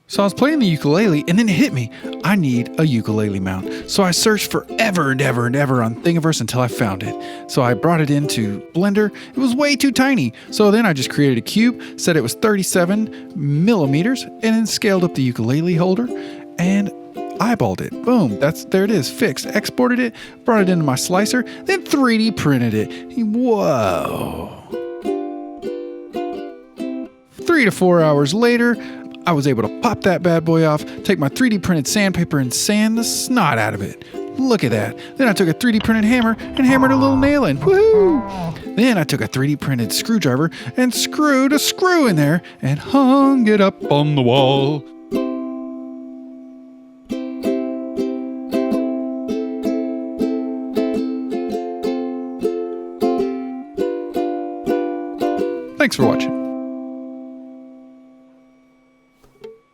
So I was playing the ukulele and then it hit me. I need a ukulele mount. So I searched forever and ever and ever on Thingiverse until I found it. So I brought it into Blender. It was way too tiny. So then I just created a cube, said it was 37 millimeters, and then scaled up the ukulele holder and eyeballed it. Boom. There it is. Fixed. Exported it, brought it into my slicer, then 3D printed it. Whoa. 3 to 4 hours later, I was able to pop that bad boy off, take my 3D printed sandpaper and sand the snot out of it. Look at that. Then I took a 3D printed hammer and hammered a little nail in. Woohoo! Then I took a 3D printed screwdriver and screwed a screw in there and hung it up on the wall. Thanks for watching.